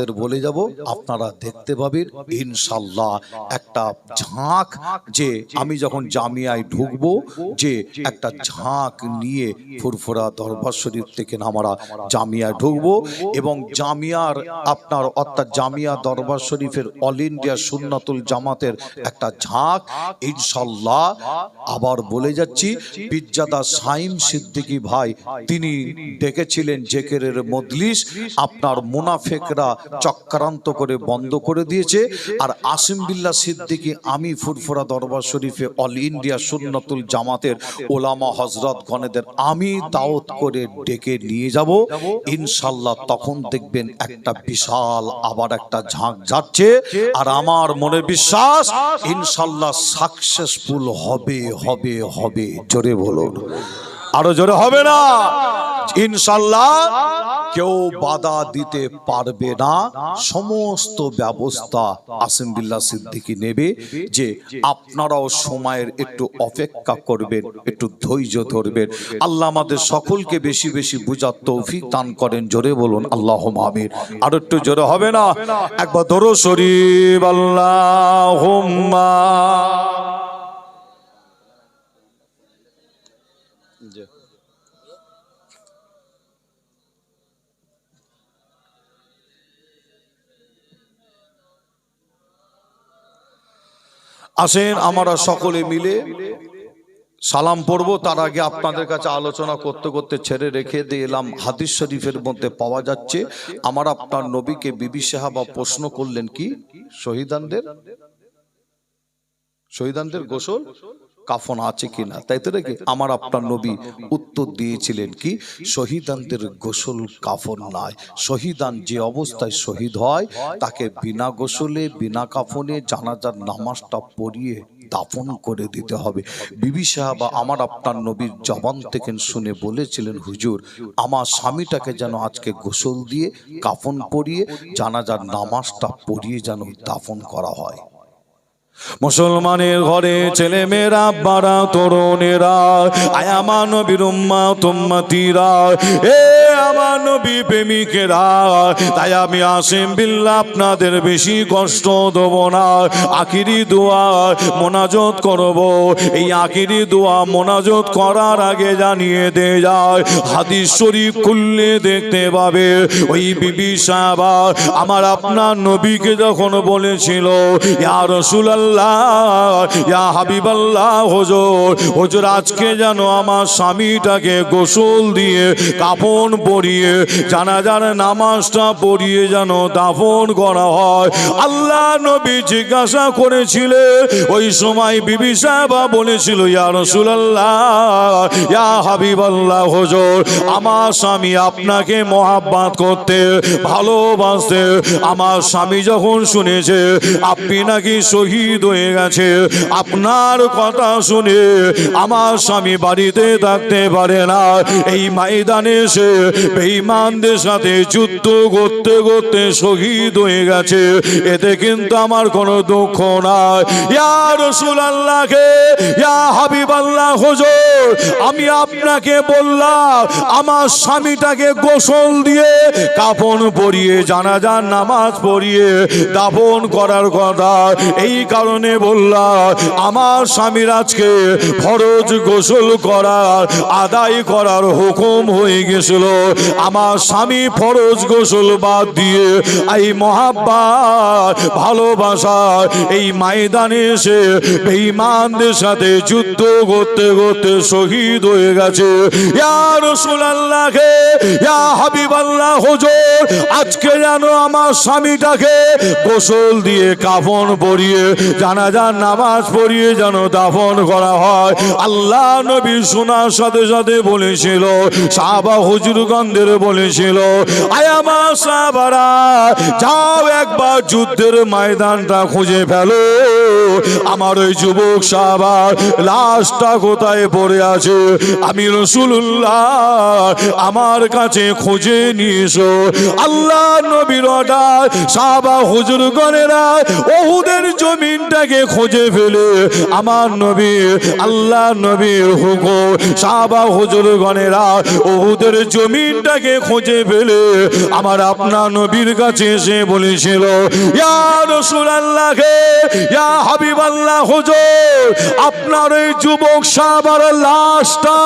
আপনাদের বলে যাব, আপনারা দেখতে পাবেন ইনশাআল্লাহ। একটা ঝাঁক, যে আমি যখন জামিয়ায় ঢুকবো, যে একটা ঝাঁক নিয়ে ফুরফুরা দরবার শরীফ থেকে আমরা জামিয়ায় ঢুকবো, এবং জামিয়ার আপনার অর্থাৎ জামিয়া দরবার শরীফের অল ইন্ডিয়া সুন্নাতুল জামাতের একটা ঝাঁক ইনশাআল্লাহ। আবার বলে যাচ্ছি, পিজ্জাদা সাইম সিদ্দিকী ভাই তিনি ডেকেছিলেন জেকেরের মজলিস, আপনার মুনাফেকরা চক্রান্ত করে বন্ধ করে দিয়েছে। আর আসিম বিল্লাহ সিদ্দিকী আমি ফুরফুরা দরবার শরীফে অল ইন্ডিয়া সুন্নাতুল জামাতের ওলামা হযরত গণেদের আমি দাওয়াত করে ডেকে নিয়ে যাব ইনশাআল্লাহ। তখন দেখবেন একটা বিশাল আবার একটা ঝাঁক যাচ্ছে, আর আমার মনে বিশ্বাস ইনশাআল্লাহ সাকসেসফুল হবে হবে হবে। জোরে বলুন, আরো জোরে হবে না? ইনশাআল্লাহ কেউ বাধা দিতে পারবে না। সমস্ত ব্যবস্থা আসিম বিল্লাহ সিদ্দিকী নেবে। যে আপনারাও সময়ের একটু অপেক্ষা করবেন, একটু ধৈর্য ধরবেন। আল্লাহ আমাদের সকলকে বেশি বেশি বুঝার তৌফিক দান করেন। জোরে বলুন আল্লাহুম্মা আমিন। আর একটু জোরে হবে না? একবার দরুদ শরীফ আল্লাহুম্মা। আসেন আমরা সকলে মিলে সালাম পড়বো। তার আগে আপনাদের কাছে আলোচনা করতে করতে ছেড়ে রেখে দিয়ে এলাম, হাদিস শরীফের মধ্যে পাওয়া যাচ্ছে আমার আপনার নবীকে বিবি সাহাবা প্রশ্ন করলেন কি, শহীদানদের গোসল কাফন আছে কিনা, তাই তো নাকি? আমার আপনার নবী উত্তর দিয়েছিলেন কি, শহীদানদের গোসল কাফন নাই। শহীদান যে অবস্থায় শহীদ হয় তাকে বিনা গোসলে বিনা কাফনে জানাজার নামাজটা পড়িয়ে দাফন করে দিতে হবে। বিবি সাহাবা আমার আপনার নবীর জবান থেকে শুনে বলেছিলেন, হুজুর আমার স্বামীটাকে যেন আজকে গোসল দিয়ে কাফন পরিয়ে জানাজার নামাজটা পড়িয়ে যেন দাফন করা হয়। মুসলমানের ঘরে ছেলে মেয়েরা, বাড়া তরুণেরা, আয় আমার নবীর উম্মত উম্মতিরা, এ আমার নবী প্রেমিকেরা, তাই আমি আসিম বিল্লাহ আপনাদের বেশি কষ্ট দেব না। আখিরি দোয়া মোনাজাত করব। এই আখিরি দোয়া মোনাজাত করার আগে জানিয়ে দে যায়, হাদিস শরীফ খুললে দেখতে পাবে ওই বিবি সাহাবা আমার আপনার নবীকে যখন বলেছিল, ইয়া রাসূলুল্লাহ ইয়া হাবিবাল্লাহ, হুজুর আজকে যেন আমার স্বামীটাকে গোসল দিয়ে কাফন পরিয়ে জানাজার নামাজটা পড়িয়ে যেন দাফন করা হয়। আল্লাহ নবী জিজ্ঞাসা করেছিলেন, ওই সময় বিবি সাহাবা বলেছিল, ইয়া রাসূলুল্লাহ ইয়া হাবিবাল্লাহ, হুজুর আমার স্বামী আপনাকে মহাব্বত করতে ভালোবাসতে, আমার স্বামী যখন শুনেছে আপনি নাকি শহীদ হয়ে গেছে, আপনার কথা শুনে আমার স্বামী বাড়িতে থাকতে পারে না, এই ময়দানে এসে বেঈমানদের সাথে যুদ্ধ করতে করতে শহীদ হয়ে গেছে, এতে কিন্তু আমার কোনো দুঃখ নাই। ইয়া রাসূলুল্লাহ ইয়া হাবিবাল্লাহ, হুজুর আমি আপনাকে বললাম আমার স্বামীটাকে গোসল দিয়ে কাফন পরিয়ে জানাজার নামাজ পড়িয়ে দাফন করার কথা, এই কারণে বললাম আমার স্বামীর আজকে ফরজ গোসল করার আদায় করার হুকুম হয়ে গেছিল। আমার স্বামী ফরজ গোসল বাদ দিয়ে এই মহাব্বত ভালোবাসা এই ময়দানে এসে বেঈমানদের সাথে যুদ্ধ করতে করতে শহীদ হয়ে গেছে। ইয়া রাসূলুল্লাহ ইয়া হাবিবাল্লাহ, হুজুর আজকে যেন আমার স্বামীটাকে গোসল দিয়ে কাফন পরিয়ে জানাজার নামাজ পড়িয়ে যেন দাফন করা হয়। আল্লাহ নবী শোনার সাথে সাথে বলেছিল, সাহাবা হুজুরগণদের বলেছিল, আয় আমার সাহাবারা যাও একবার যুদ্ধের ময়দানটা খুঁজে ফেলো, আমার ওই যুবক সাহাবার লাশটা কোথায় পড়ে আছে, আমি রাসূলুল্লাহ আমার কাছে খুঁজে নিয়ে এসো। আল্লাহ নবীর অর্ডার, সাহাবা হুজুরগণেরা উহুদের জমিনটাকে খুঁজে ফেলে আমার নবী আল্লাহ নবীর হুকুম, সাহাবা হুজুরগণেরা উহুদের জমিনটাকে তাকে খুঁজে পেলে আমার আপনার নবীর কাছে এসে বলেছিল, ইয়া রাসূলুল্লাহ, ইয়া হাবিবাল্লাহ, হুজুর আপনার এই যুবক সাহাবার লাশটা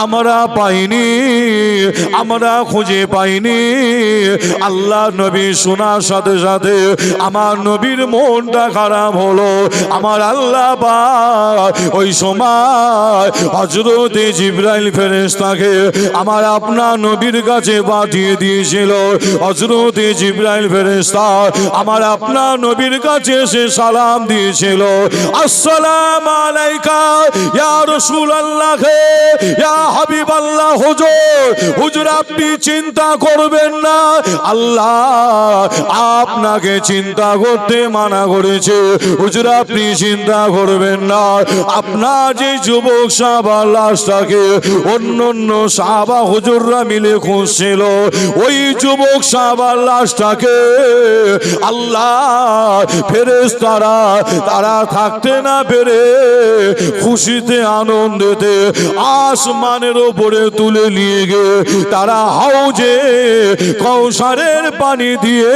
আমরা পাইনি, আমরা খুঁজে পাইনি। আল্লাহ নবী শোনার সাথে সাথে আমার নবীর মনটা খারাপ হলো। আমার আল্লাহ পাক ওই সময় হযরত জিবরাইল ফেরেশতাকে আমার আপনার নবীর কাছে পাঠিয়ে দিয়েছিল। হযরত জিবরাইল ফেরেশতা আমার আপনার নবীর কাছে এসে সালাম দিয়েছিল, আসসালামু আলাইকা ইয়া রাসূলুল্লাহ, ইয়া হাবিবাল্লাহ, হুজুর হুজুর আপনি চিন্তা করবেন না, আল্লাহ আপনাকে চিন্তা করতে মানা করেছে। হুজুর আপনি চিন্তা করবেন না, আপনার যে যুবক সাহাবার লাশটাকে অন্য অন্য সাহাবা হুজুররা মিলে খুঁজছিল, ওই যুবক সাহাবার লাশটাকে আল্লাহ ফেরেশতারা তারা থাকতে না পেরে খুশিতে আনন্দেতে আসমানের উপরে তুলে নিয়ে গিয়ে তারা হাউজে কৌসারের পানি দিয়ে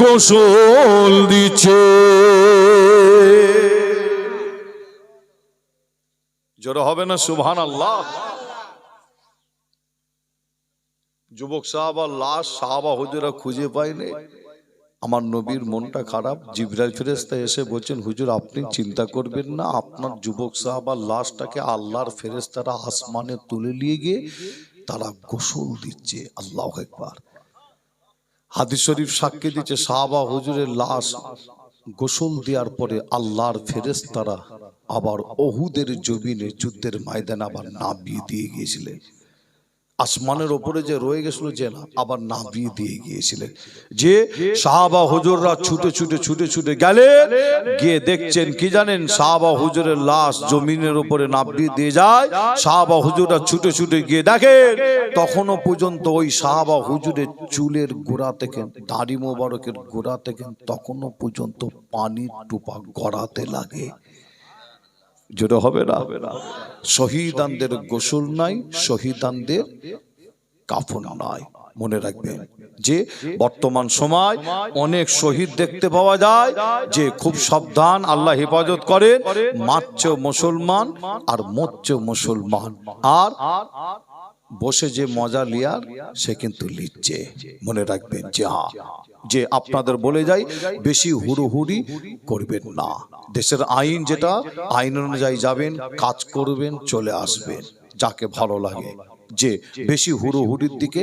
গোসল দিচ্ছে। জোরে হবে না সুবহানাল্লাহ? যুবক সাহাবার লাশ সাহাবা হুজুরা খুঁজে পায়নি। আমার নবীর মনটা খারাপ। জিবরাইল ফেরেশতা এসে বলছেন, হুজুর আপনি চিন্তা করবেন না, আপনার যুবক সাহাবার লাশটাকে আল্লাহর ফেরেশতারা আসমানে তুলে নিয়ে গিয়ে তারা গোসল দিচ্ছে। আল্লাহু আকবার। হাদিস শরীফ সাক্ষী দিচ্ছে, সাহাবা হুজুরের লাশ গোসল দেওয়ার পরে আল্লাহর ফেরেশতারা আবার ওহুদের জমিনে যুদ্ধের ময়দানে আবার নামিয়ে দিয়ে গিয়েছিলেন। আসমানের উপরে যে রয়ে গেছিল যে না, আবার নামিয়ে দিয়ে গিয়েছিলেন। যে সাহাবা হুজুররা ছুটে ছুটে ছুটে ছুটে গেলেন, গিয়ে দেখছেন কি জানেন, সাহাবা হুজুরের লাশ জমিনের উপরে নামিয়ে দিয়ে যায়। সাহাবা হুজুররা ছুটে ছুটে গিয়ে দেখেন তখনও পর্যন্ত ওই সাহাবা হুজুরের চুলের গোড়া থেকে, দাড়ি মোবারকের গোড়া থেকে তখনও পর্যন্ত পানির টোপা গড়াতে লাগে। জোরে হবে না? শহীদানদের গোসল নাই, শহীদানদের কাফন নাই। মনে রাখবেন যে বর্তমান সময় অনেক শহীদ দেখতে পাওয়া যায়, যে খুব সাবধান, আল্লাহ হেফাজত করেন, মারছে মুসলমান আর মরছে মুসলমান, আর বসে যে মজা লিয়ার সে কিন্তু লিখছে। মনে রাখবেন যে যে আপনাদের বলে যাই, বেশি হুড়োহুড়ি করবেন না। দেশের আইন যেটা, আইন অনুযায়ী যাবেন, কাজ করবেন, চলে আসবেন, যাকে ভালো লাগে। যে বেশি হুড়োহুড়ির দিকে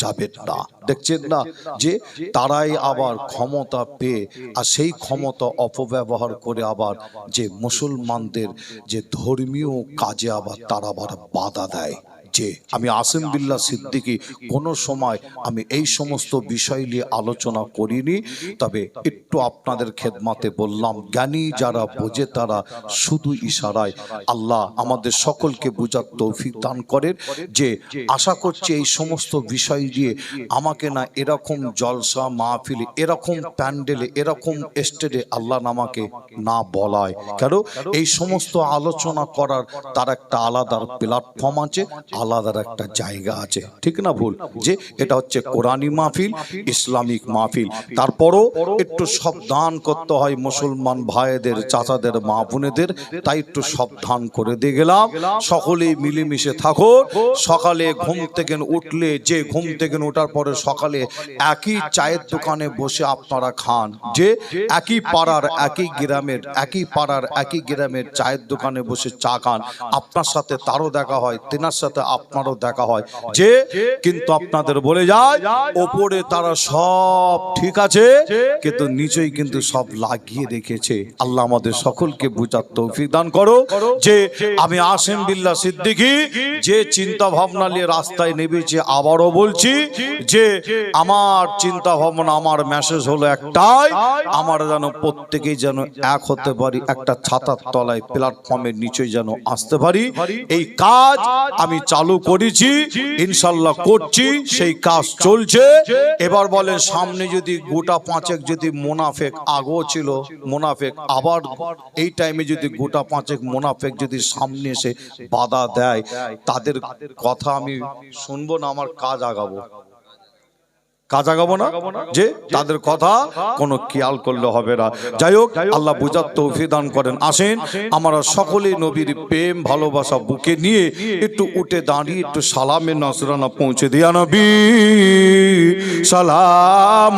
যাবেন না। দেখছেন না যে তারাই আবার ক্ষমতা পেয়ে আর সেই ক্ষমতা অপব্যবহার করে আবার যে মুসলমানদের যে ধর্মীয় কাজে আবার তারা আবার বাধা দেয়। যে আমি আসিম বিল্লাহ সিদ্দিকী কোনো সময় আমি এই সমস্ত বিষয় নিয়ে আলোচনা করিনি, তবে একটু আপনাদের খেদমাতে বললাম। জ্ঞানী যারা বোঝে তারা শুধু ইশারায় আল্লাহ আমাদের সকলকে বোঝার তৌফিক দান করেন। যে আশা করছি এই সমস্ত বিষয় দিয়ে আমাকে না এরকম জলসা মাহফিলে, এরকম প্যান্ডেলে, এরকম স্টেজে আল্লাহ আমাকে না বলায়। কেন এই সমস্ত আলোচনা করার তার একটা আলাদা প্ল্যাটফর্ম আছে, আলাদার একটা জায়গা আছে, ঠিক না ভুল? যে এটা হচ্ছে কোরআনী মাহফিল, ইসলামিক মাহফিল। তারপরও একটু সাবধান করতে হয় মুসলমান ভাইদের, চাচাদের, মা বোনেদের, তাই একটু সাবধান করে দিয়ে গেলাম। সকলেই মিলেমিশে থাকো। সকালে ঘুম থেকে উঠলে, যে ঘুম থেকে ওঠার পরে সকালে একই চায়ের দোকানে বসে আপনারা খান, যে একই পাড়ার একই গ্রামের একই পাড়ার একই গ্রামের চায়ের দোকানে বসে চা খান, আপনার সাথে তারও দেখা হয়, তেনার সাথে আপনারও দেখা হয়। যে কিন্তু আপনাদের বলে যায় ওপরে তারা সব ঠিক আছে, কিন্তু নিচেই কিন্তু সব লাগিয়ে রেখেছে। আল্লাহ আমাদের সকলকে বুঝার তৌফিক দান করো। যে আমি আসিম বিল্লাহ সিদ্দিকী যে চিন্তা ভাবনা নিয়ে রাস্তায় নেমেছি, আবারও বলছি যে আমার চিন্তা ভাবনা, আমার মেসেজ হলো একটাই, আমার যেন প্রত্যেকেই যেন এক হতে পারি, একটা ছাতার তলায় প্ল্যাটফর্মের নিচে যেন আসতে পারি। এই কাজ আমি চালু করেছি, ইনশাল্লাহ করছি, সেই কাজ চলছে। এবার বলেন সামনে যদি গোটা পাঁচেক যদি মোনাফেক আগেও ছিল মোনাফেক, আবার এই টাইমে যদি গোটা পাঁচেক মোনাফেক যদি সামনে এসে বাধা দেয়, তাদের কথা আমি শুনবো না, আমার কাজ আগাবো। কাজ আগাবো না, যে তাদের কথা কোনো খেয়াল করলে হবে না। যাই হোক, আল্লাহ বুঝার তৌফিক দান করেন। আসেন আমরা সকলেই নবীর প্রেম ভালোবাসা বুকে নিয়ে একটু উঠে দাঁড়িয়ে একটু সালামের নজরানা পৌঁছে দিয়া নবী সালাম